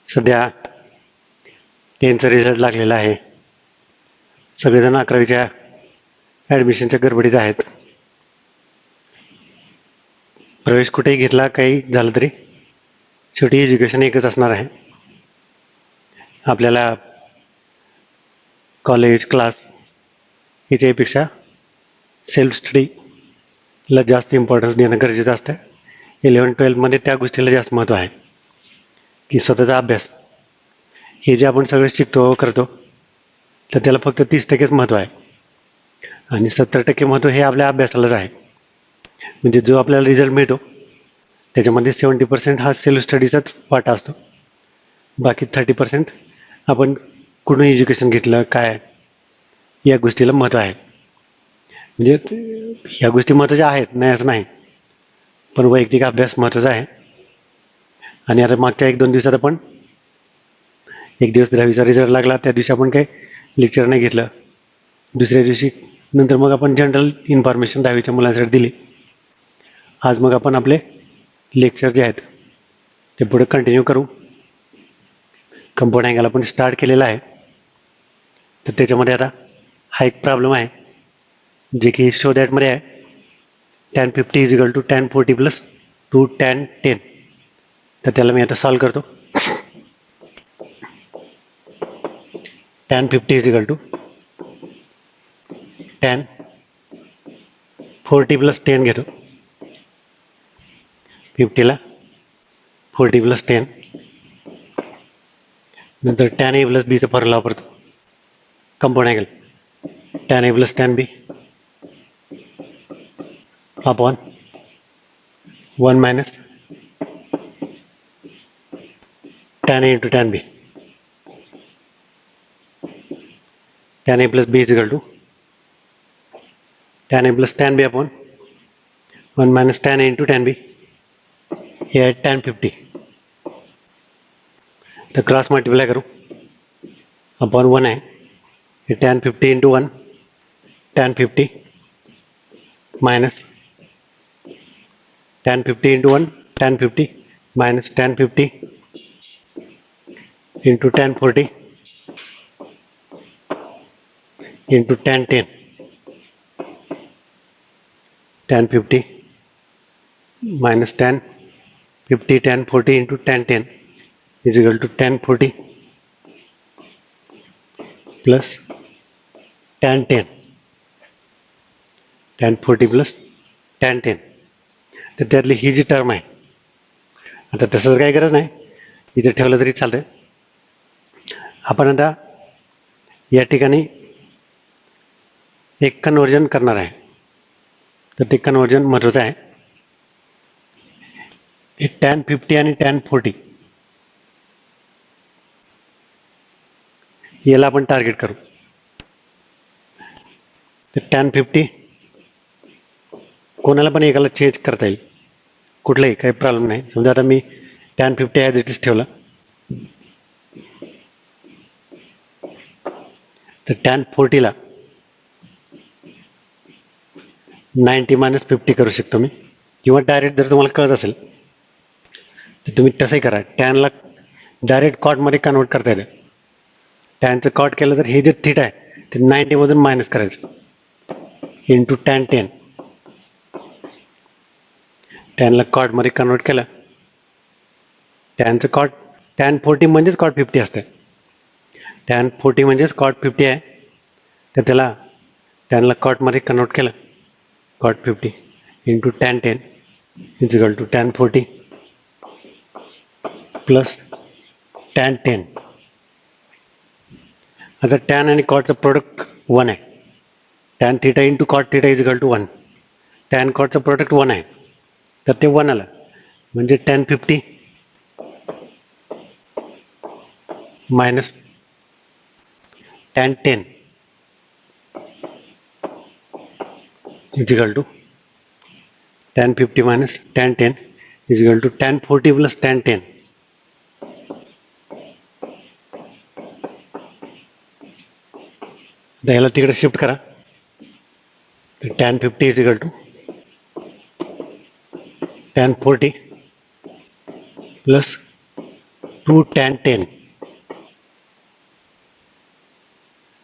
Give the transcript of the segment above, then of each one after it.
सध्या टेनचा रिझल्ट लागलेला आहे. सगळेजण 11वीच्या ॲडमिशनच्या गडबडीत आहेत. प्रवेश कुठेही घेतला, काही झालं तरी शेवटी एज्युकेशन एकच असणार आहे. आपल्याला कॉलेज क्लास याच्यापेक्षा सेल्फ स्टडीला जास्त इम्पॉर्टन्स देणं गरजेचं असतं. 11-12मध्ये त्या गोष्टीला जास्त महत्त्व आहे की स्वतःचा अभ्यास. हे जे आपण सगळं शिकतो करतो तर त्याला फक्त 30%च महत्त्व आहे आणि 70% महत्त्व हे आपल्या अभ्यासालाच आहे. म्हणजे जो आपल्याला रिझल्ट मिळतो त्याच्यामध्ये 70% हा सेल्फ स्टडीचाच वाटा असतो. बाकी 30% आपण कुठून एज्युकेशन घेतलं, काय, या गोष्टीला महत्त्व आहे. म्हणजे ह्या गोष्टी महत्त्वाच्या आहेत, नाही असं नाही, पण वैयक्तिक अभ्यास महत्त्वाचा आहे. आणि आता मागच्या 1-2 दिवसात आपण एक दिवस 10वीचा रिझल्ट लागला, त्या दिवशी आपण काही लेक्चर नाही घेतलं. दुसऱ्या दिवशी नंतर मग आपण जनरल इन्फॉर्मेशन 10वीच्या मुलांसाठी दिली. आज मग आपण आपले लेक्चर जे आहेत ते पुढे कंटिन्यू करू. कंपाऊंड अँगल आपण स्टार्ट केलेला आहे. तर त्याच्यामध्ये आता हा एक प्रॉब्लेम आहे जे की शो दॅटमध्ये आहे. tan 50 = tan 40 + 2 tan 10. तर त्याला मी आता सॉल्व करतो. tan 50 = tan 40 + 10 घेतो. 50ला 40 + 10, नंतर tan a + b चा फॉर्म्युला वापरतो. Compound angle tan a + tan b upon 1 - tan a × tan b. tan a + b = tan a + tan b upon 1 - tan a × tan b. हे आहे tan 50. तर cross multiply करू, upon 1 आहे. हे tan 50 × 1 tan 50 minus tan 50 × 1 tan 50 minus tan 50 × tan 40 × tan 10. tan 50 minus tan 50 tan 40 into tan 10 is equal to tan 40 plus tan 10. tan 40 plus tan 10. तर त्यातली ही जी term आहे, आता तसंच काही गरज नाही, इथे ठेवलं तरी चालतं. आपण आता या ठिकाणी एक कन्वर्जन करणार आहे. तर ते कन्वर्जन महत्त्वाचं आहे. tan 50 आणि tan 40 याला आपण टार्गेट करू. तर tan 50 कोणाला पण एकाला चेंज करता येईल, कुठलाही काही प्रॉब्लेम नाही. समजा आता मी tan 50 ॲज इट इज ठेवला, तर tan 40ला 90 - 50 करू शकतो मी, किंवा डायरेक्ट जर तुम्हाला कळत असेल तर तुम्ही तसंही करा. टॅनला डायरेक्ट कॉटमध्ये कन्वर्ट करता येतं. टॅनचं कॉट केलं तर हे जे थीटा आहे ते 90मधून मायनस करायचं इंटू tan 10. टॅनला कॉटमध्ये कन्वर्ट केलं, टॅनचं कॉट tan 40 म्हणजेच कॉट 50 असतं. tan 40 म्हणजेच कॉट 50 आहे. तर त्याला टॅनला कॉटमध्ये कन्वर्ट केलं, cot 50 into tan 10 is equal to tan 40 plus tan 10. आता टॅन आणि कॉटचं प्रोडक्ट 1 आहे. tan theta into cot theta is equal to 1. Tan कॉटचं प्रोडक्ट 1 आहे, तर ते 1 आलं म्हणजे tan 50 minus tan 10 is equal to tan 50 minus tan 10 is equal to tan 40 plus tan 10. याला तिकडे शिफ्ट करा. तर tan 50 is equal to tan 40 plus 2 tan 10.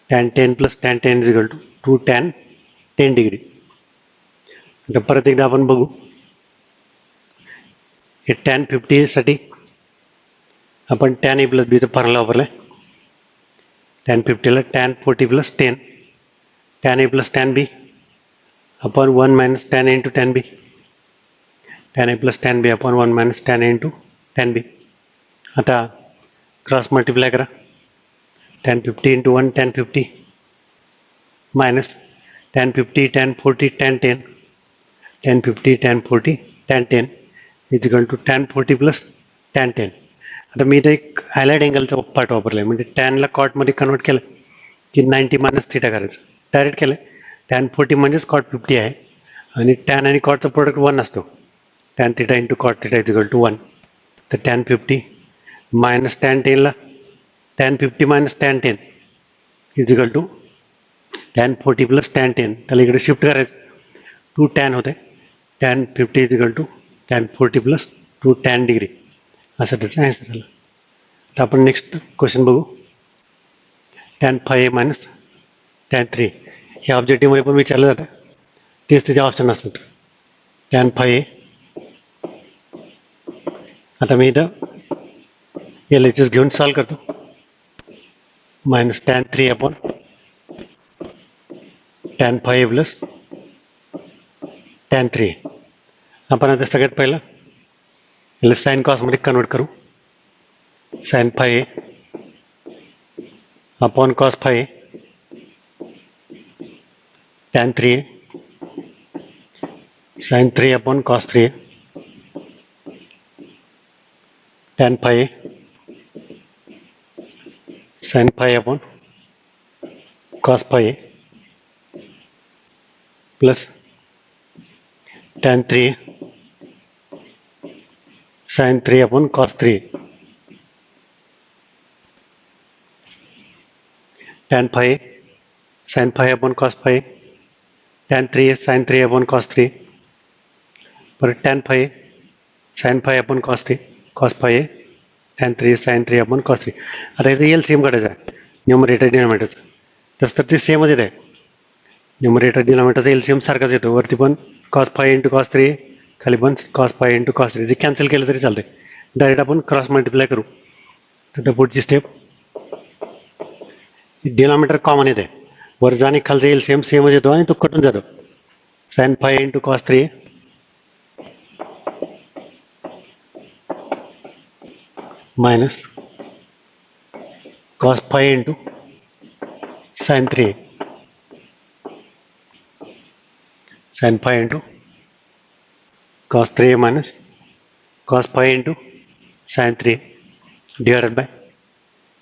Tan 10 plus tan 10 is equal to 2 tan 10 degree. आता परत एकदा आपण बघू. हे tan 50 साठी आपण tan a plus b चा फॉर्म्युला वापरलाय. tan 50 ला tan 40 plus 10 tan a plus tan b upon 1 minus tan a into tan b. tan a plus tan b upon 1 minus tan a into tan b. आता cross multiply करा. tan 50 into 1 tan 50 minus tan 50 tan 40 tan 10 tan 50 tan 40 tan 10 is equal to tan 40 plus tan 10. आता मी इथे एक highlight अँगलचा part वापरलाय, म्हणजे टॅनला कॉटमध्ये convert केलं की 90 मायनस थिटा करायचं. डायरेक्ट केलं. tan 40 म्हणजेच कॉट 50 आहे आणि टॅन आणि कॉटचा प्रोडक्ट 1 असतो. tan theta into cot theta is equal to 1. तर tan 50 मायनस tan 10ला tan 50 minus tan 10 is equal to tan 40 plus tan 10. त्याला इकडे शिफ्ट करायचं. 2 tan होते. tan 50 is equal to tan 40 plus 2 tan degree, असं त्याचं answer आलं. तर आपण नेक्स्ट क्वेश्चन बघू. tan 5a मायनस tan 3 हे ऑब्जेक्टिव्हमध्ये पण विचारलं जातं. तेच त्याचे ऑप्शन असतात. tan 5a, आता मी इथं LHS घेऊन सॉल्व करतो. Minus tan 3 upon tan 5a plus tan 3. आपण आता सगळ्यात पहिलं याला साइन कॉसमध्ये कन्वर्ट करू. sin 5a upon cos 5a tan 3a sin 3 upon cos 3a tan 5a sin 5 upon cos 5a plus tan 3a sin 3 upon cos 3a tan 5a sin 5 upon cos 5a tan 3a sin 3 upon cos 3 परत tan 5a sin 5 upon cos 3 cos 5a tan 3 sin 3 upon cos 3. आता इथे LCM काढायचं आहे numerator डिनॉमिनेटरचं. तसं तर ते सेमच येत आहे. न्यूमरेटर डिनॉमिनेटरचा LCM सारखाच येतो. वरती पण cos 5 इंटू cos 3 खाली पण cos 5 इंटू cos 3. ते कॅन्सल केलं तरी चालतंय. डायरेक्ट आपण क्रॉस मल्टिप्लाय करू. तर पुढची स्टेप, डिनॉमिनेटर कॉमन येते. वरचा आणि खालचा LCM सेमच येतो आणि तो कटून जातो. sin 5 into cos 3 minus cos 5 into sin 3 sin 5 into cos 3 minus cos 5 into sin 3 divided by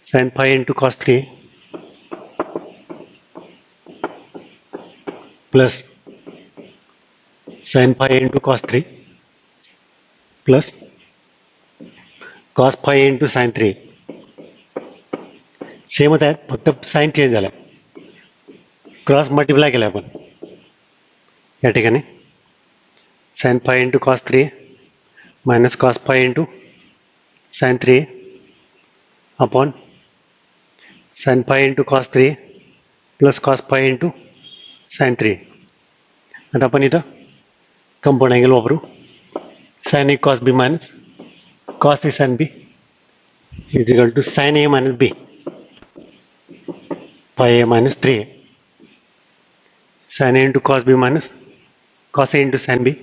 sin 5 into cos 3 plus sin 5 into cos 3 plus cos 5 into sin 3. सेमच आहे, फक्त साईन चेंज झाला. क्रॉस मल्टिप्लाय केला आपण या ठिकाणी. sin 5 into cos 3 minus cos 5 into sin 3 upon sin 5 into cos 3 plus cos 5 into sin 3. आता आपण इथं कंपाऊंड अँगल वापरू. sin a cos b minus cos a sin b is equal to sin a minus b 5a minus 3a sin a into cos b minus cos a into sin b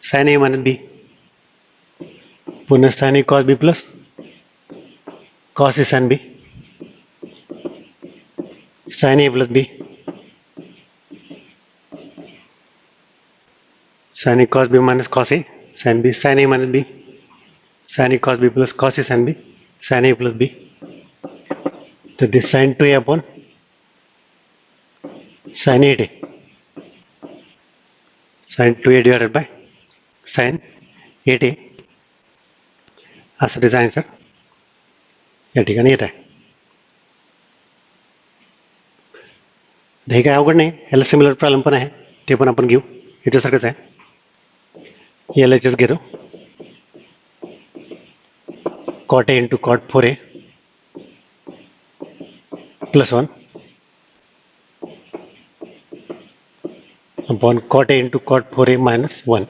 sin a minus b पुनः sin a cos b plus cos a sin b sin a plus b sin a cos b minus cos a sin b sin a minus b sin a cos b plus cos a sin b sin a plus b. तो this sin 2a upon sin 8a sin 2a divided by sin 8a असं त्याचा answer या ठिकाणी येत आहे. हे काय अवघड नाही. याला सिमिलर प्रॉब्लेम पण आहे, ते पण आपण घेऊ. याच्यासारखंच आहे. LHS घेतो. Cot A into cot 4a plus 1 upon cot A into cot 4a minus 1.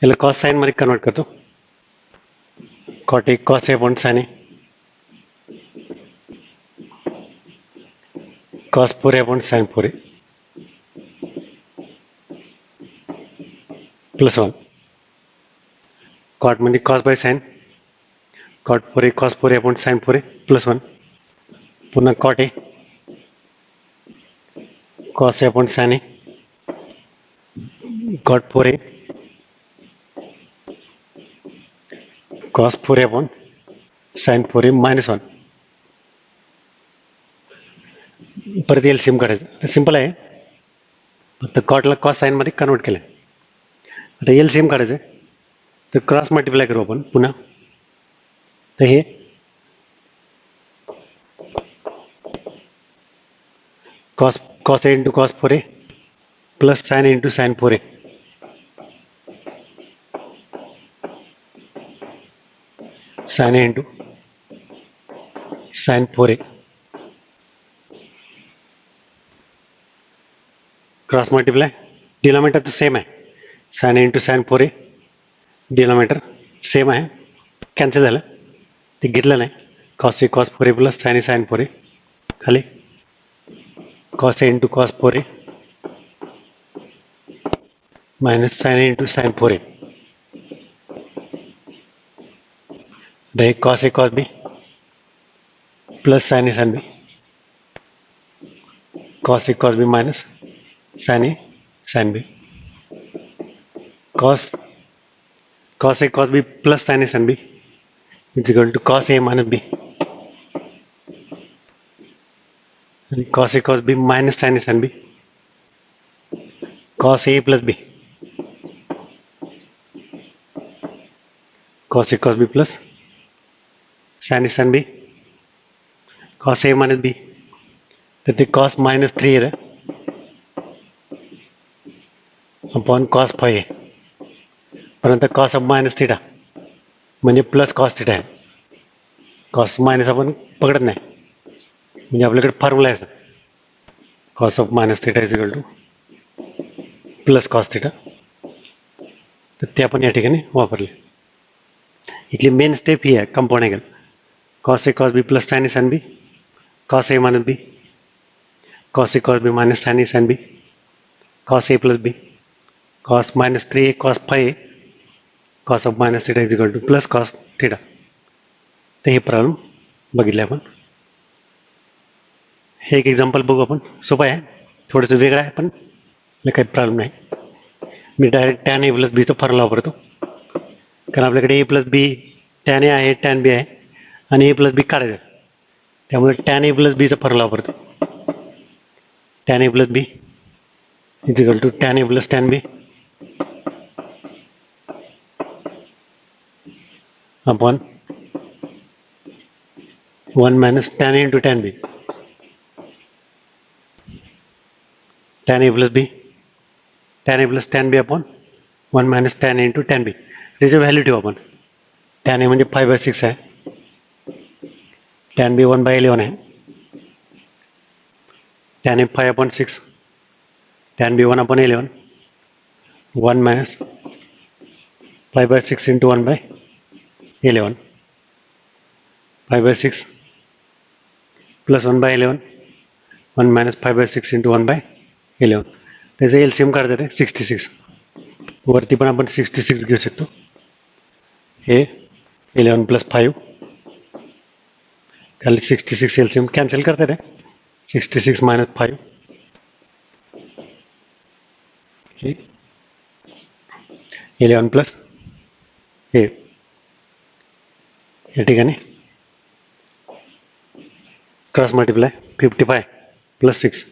याला कॉस साईन मध्ये कन्वर्ट करतो. Cot A cos A upon sine A cos 4a upon sine 4a plus 1. Cot मध्ये cos by sine cot 4a cos 4a upon sine 4a plus 1. पुन्हा cot A cos A upon sine A cot 4a cos 4a upon sine 4a minus 1. परत LCM काढायचं. तर simple आहे, फक्त कॉटला cos साईनमध्ये convert केलं. आता LCM काढायचं तर क्रॉस मल्टिप्लाय करू आपण पुन्हा. तर हे cos A into cos 4a plus sine A into sine 4a sine A into sine 4a cross multiply. Denominator तर सेम आहे, sine A into sine 4a denominator same आहे, कॅन्सल झालं, ते घेतलं नाही. Cos A cos 4a plus sine A sine 4a खाली cos A into cos 4a minus sine A into sine 4a. दे cos A cos B plus sine A sine B cos A cos B minus sine A sine B cos A cos B plus sine A sine B is equal to cos A minus B cos A cos B minus sine A sine B cos A plus B cos A cos B plus sine A sine B cos A minus B. तर ते cos minus 3 येतं upon cos 5 आहे. परंतु cos of minus theta म्हणजे plus cos theta आहे. Cos minus आपण पकडत नाही, म्हणजे आपल्याकडे फॉर्म्युला आहे cos of minus theta is equal to plus cos theta. तर ते आपण या ठिकाणी वापरले. इथली मेन स्टेप ही आहे compound angle. Cos A cos B plus sine A sine B cos A minus B cos A cos B minus sine A sine B cos A plus B cos minus 3 cos 5 cos of minus theta is equal to plus cos theta. तर हे problem बघितले आपण. हे एक example बघू आपण. सोपं आहे, थोडंसं वेगळं आहे, पण काही प्रॉब्लेम नाही. मी डायरेक्ट टॅन ए प्लस बीचं फॉर्म्युला वापरतो, कारण आपल्याकडे ए प्लस बी टॅन ए आहे टॅन बी आहे आणि ए प्लस बी काढायचं. त्यामुळे टॅन ए प्लस बीचं फॉर्म्युला वापरतो. Tan A plus B is equal to tan A plus tan B upon 1 minus tan A into tan B. Tan A plus B tan A plus tan B upon 1 minus tan A into tan B. त्याची value ठेवू आपण. Tan ए म्हणजे 5/6 आहे, tan B 1/11 आहे, tan A 5/6 tan B 1/11 1 minus 5/6 into 1/11 5/6 plus 1/11 1 minus 5/6 into 1/11. त्याचं LCM काढतात आहे 66. वरती पण आपण 66 घेऊ शकतो. हे 11 प्लस 5 खाली 66 एलसीएम कॅन्सल करतात आहे. 66 मायनस 5 हे 11 प्लस हे या ठिकाणी क्रॉस मल्टिप्लाय 55 प्लस 6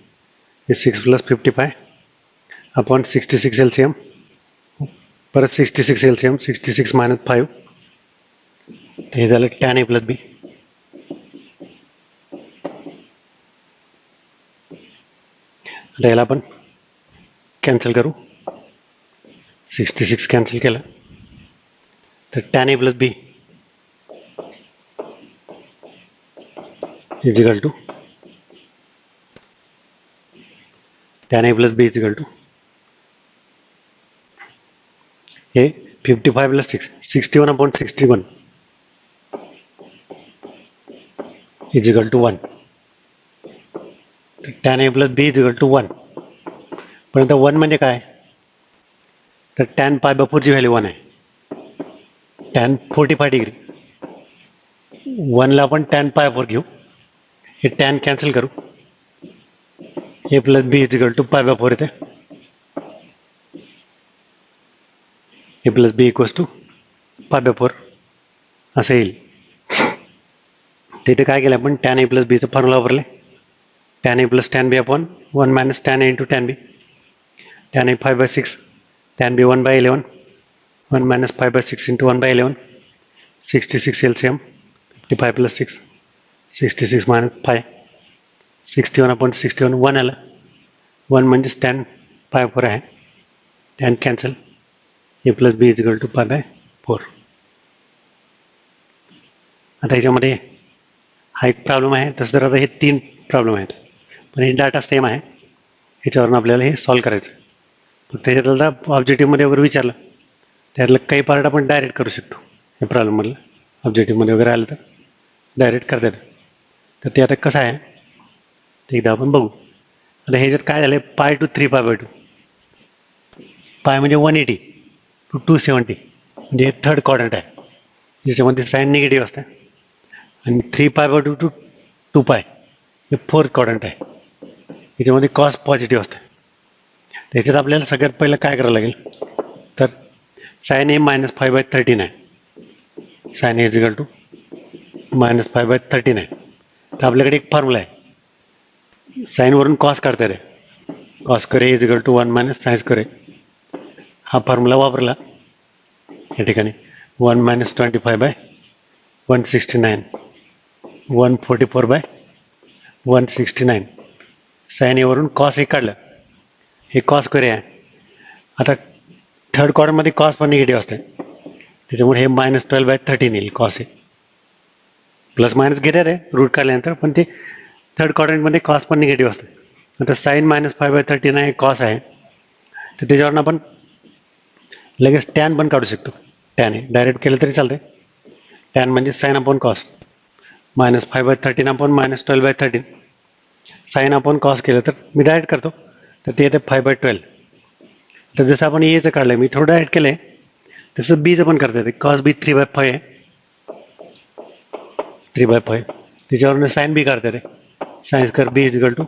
हे 6 प्लस 55 अपॉन 66 एलसीएम परत 66 एलसीएम 66 मायनस 5 हे झालं टॅन ए प्लस बी. आता याला आपण कॅन्सल करू. 66 कॅन्सल केलं तर tan A plus B is equal to tan A plus B is equal to हे 55 plus 61/61 is equal to 1. Tan A plus B is equal to 1. पण आता 1 म्हणजे काय? तर टॅन पाय बाय 4ची व्हॅल्यू 1 आहे. टॅन 45 डिग्री 1ला आपण tan pi 4 घेऊ. हे टॅन कॅन्सल करू. A plus B is equal to pi by 4 येते. A plus B equals to pi by 4 असं येईल. तिथे काय केलं आपण टॅन ए प्लस बीचं फॉर्म्युला वापरले. Tan A plus tan B upon 1 minus tan A into tan B. Tan A 5/6 tan B 1/11 1 minus 5/6 into 1/11 66 LCM 55 plus 6 66 minus 5 61/61 1 आलं. 1 म्हणजेच टॅन पाय 4 आहे. Tan cancel. A plus B is equal to pi by 4. आता ह्याच्यामध्ये हा एक problem आहे. तसं तर आता हे 3 प्रॉब्लेम आहेत, पण हे डाटा सेम आहे. ह्याच्यावरून आपल्याला हे सॉल्व करायचं. त्याच्यातलं ऑब्जेक्टिव्हमध्ये वगैरे विचारलं त्यातलं काही पार्ट आपण डायरेक्ट करू शकतो. या प्रॉब्लेममधलं ऑब्जेक्टिव्हमध्ये वगैरे आलं तर डायरेक्ट करता येतं. तर ते आता कसं आहे ते एकदा आपण बघू. आता ह्याच्यात काय झालं आहे पाय टू 3π/2. पाय म्हणजे 180 टू 270 म्हणजे हे थर्ड क्वाड्रंट आहे, ज्याच्यामध्ये साईन निगेटिव्ह असते. आणि 3π/2 टू 2π हे फोर्थ क्वाड्रंट आहे, याच्यामध्ये कॉस पॉझिटिव्ह असते. त्याच्यात आपल्याला सगळ्यात पहिलं काय करावं लागेल तर साईन ए -5/13 आहे. Sine A is equal to -5/13 आहे. तर आपल्याकडे एक फॉर्म्युला आहे, साईनवरून कॉस काढता येते. कॉस करे is equal to 1 minus sine करे. हा फॉर्म्युला वापरला या ठिकाणी 1 - 25/169 144/169. साईन एवरून कॉस हे काढलं, हे कॉस करे आहे. आता थर्ड क्वाड्रंटमध्ये कॉस पण निगेटिव्ह असते, त्याच्यामुळे हे -12/13 येईल. कॉस हे प्लस मायनस घेतात आहे रूट काढल्यानंतर, पण ते थर्ड क्वाड्रंटमध्ये कॉस पण निगेटिव्ह असते. आता साईन -5/13 आहे, कॉस आहे, तर त्याच्यावरून आपण लगेच टॅन पण काढू शकतो. टॅन हे डायरेक्ट केलं तरी चालते. टॅन म्हणजे sine upon cos -5/13 upon -12/13. Sine upon cos केलं तर मी डायरेक्ट करतो, तर ते येते 5/12. तर जसं आपण एचं काढलं मी थोडं डायरेक्ट केलं आहे, तसं बीचं पण करता येते. कॉस बी 3/5 आहे, 3/5. त्याच्यावरून साईन बी काढता येते. Sine square B is equal to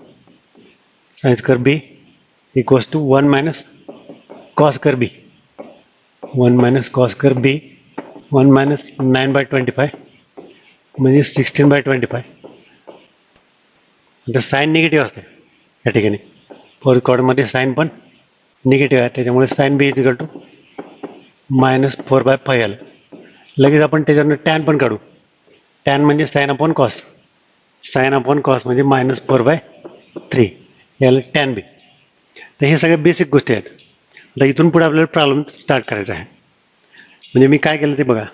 sine square B equals to 1 minus cos square B. 1 minus cos square B 1 minus 9/25 म्हणजे 16/25. आता साईन निगेटिव्ह असते या ठिकाणी. फोर्थ क्वाड्रंटमध्ये साईन पण निगेटिव्ह आहे, त्याच्यामुळे sine B is equal to -4/5 आलं. लगेच आपण त्याच्यावरून टॅन पण काढू. टॅन म्हणजे sine upon cos. Sine upon cos म्हणजे -4/3 याला टॅन बी. तर हे सगळ्या बेसिक गोष्टी आहेत. आता इथून पुढे आपल्याला प्रॉब्लेम स्टार्ट करायचा आहे. म्हणजे मी काय केलं ते बघा,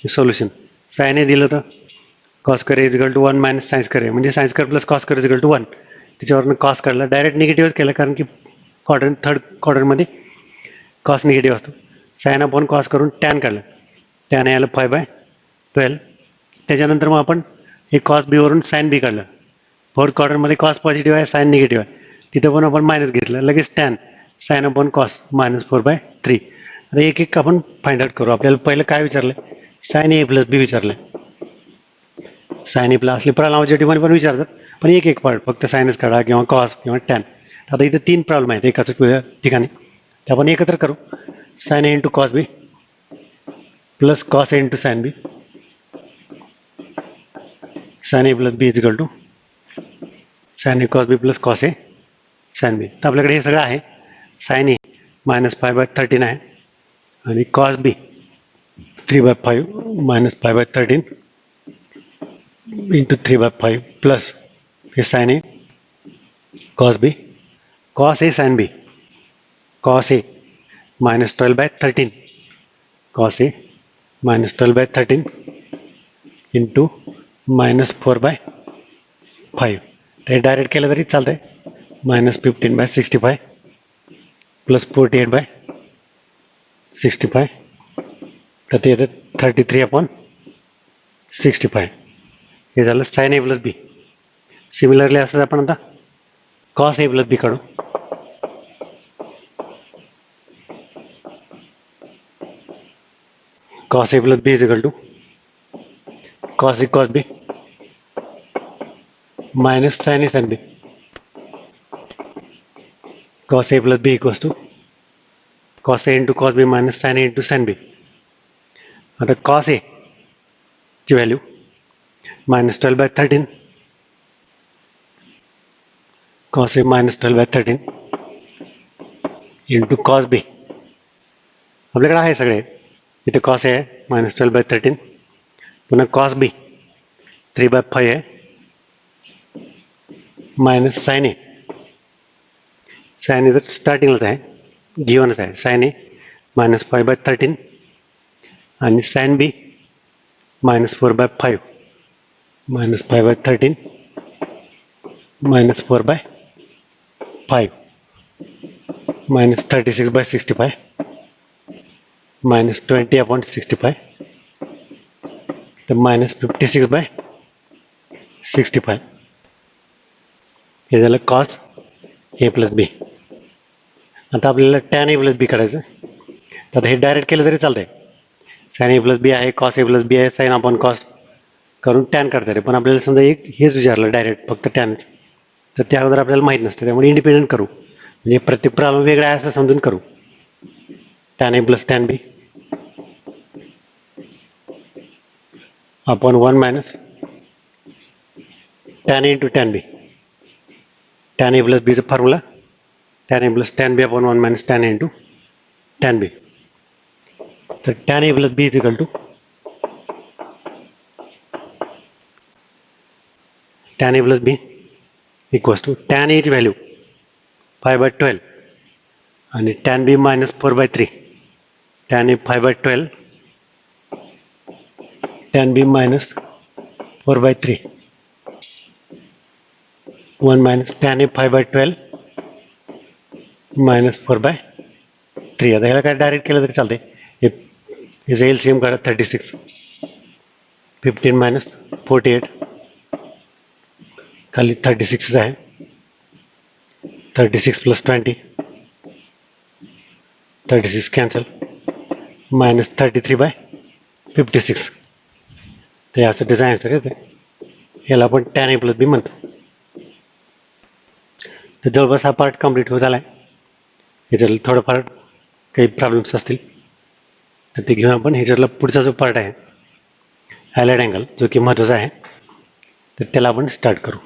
सोल्युशन. साईन ए दिलं तर कॉस करे is equal to 1 minus sines करे, म्हणजे सायन्स कर प्लस कॉस करे इज इक्वल टू 1. त्याच्यावरून कॉस काढला, डायरेक्ट निगेटिव्हच केलं, कारण की थर्ड क्वाड्रंटमध्ये कॉस निगेटिव्ह असतो. साईन अपॉन कॉस करून टॅन काढलं, टॅन यायला 5/12. त्याच्यानंतर मग आपण हे कॉस बीवरून साईन बी काढलं. फोर्थ क्वाड्रंटमध्ये कॉस पॉझिटिव्ह आहे, साईन निगेटिव्ह आहे, तिथं पण आपण मायनस घेतलं. लगेच टॅन साईन अपॉन कॉस -4/3. आता एक एक आपण फाइंड आउट करू. आपल्याला पहिलं काय विचारलं, साईन ए प्लस बी विचारलं. साईन ए प्लस असले प्रॉब्लेम ऑब्जेक्टिव्हमध्ये पण विचारतात, पण एक एक पार्ट फक्त सायन्स काढा किंवा कॉस किंवा टॅन. आता इथं 3 प्रॉब्लेम आहेत एकाच ठिकाणी, ते आपण एकत्र करू. Sine A into cos B plus cos A into sine B. Sine A plus B is equal to sine A cos B plus cos A sine B. तर आपल्याकडे हे सगळं आहे. साईन ए -5/13 आहे, आणि कॉस बी 3/5 -5/13 इंटू 3/5 प्लस हे sine A cos B cos A sine B cos A -12/13 cos A -12/13 into -4/5. ते direct केलं तरी चालतं आहे. -15/65 प्लस 48/65, तर ते येतं 33/65. हे झालं sine A plus B. Similarly असंच आपण आता कॉस ए प्लस बी काढू. Cos A plus B is equal to cos A cos B minus sine A sine B. Cos A plus B equals to cos A into cos B minus sine A into sine B. आता cos A ची value -12/13 cos A -12/13 into cos B. आपल्याकडे आहे सगळे. इथे cos A आहे -12/13, पुन्हा cos B 3/5 आहे, minus sign A. Sign ए तर स्टार्टिंगलाच आहे, गिवनच आहे. साइन ए -5/13 आणि साइन बी -4/5. -5/13 -4/5 -36/65 -20/65, तर -56/65. हे झालं कॉस ए प्लस बी. आता आपल्याला टॅन ए प्लस बी करायचं. तर हे डायरेक्ट केलं तरी चालतंय. साइन ए प्लस बी आहे, कॉस ए प्लस बी आहे, साइन अपॉन कॉस करून टॅन करता येते. पण आपल्याला समजा एक हेच विचारलं डायरेक्ट फक्त टॅनच, तर त्या अगोदर आपल्याला माहीत नसतं. त्यामुळे इंडिपेंडंट करू, म्हणजे प्रत्येक प्रॉब्लेम वेगळा आहे असं समजून करू. Tan A plus tan B upon 1 minus tan A into tan B. Tan A plus बीचा formula tan A plus tan B upon 1 minus tan A into tan B. तर tan A plus B is equal to tan A plus B equals to tan एची value 5/12 आणि tan B -4/3. Tan A 5/12, tan B -4/3, 1 minus tan A 5/12 -4/3. आता ह्याला काय direct केलं तरी चालते. हे LCM काढा 36, 15 - 48, खाली 36 आहे. 36 + 20, 36 कॅन्सल, -33/56. तर यासाठी आन्सर येते. याला आपण टॅन ए प्लस बी म्हणतो. तर जवळपास हा पार्ट कम्प्लीट होत आला आहे. ह्याच्यातलं थोडंफार काही प्रॉब्लेम्स असतील तर ते घेऊन आपण ह्याच्यातला पुढचा जो पार्ट आहे हायलाइट अँगल, जो की महत्त्वाचा आहे, तर त्याला आपण स्टार्ट करू.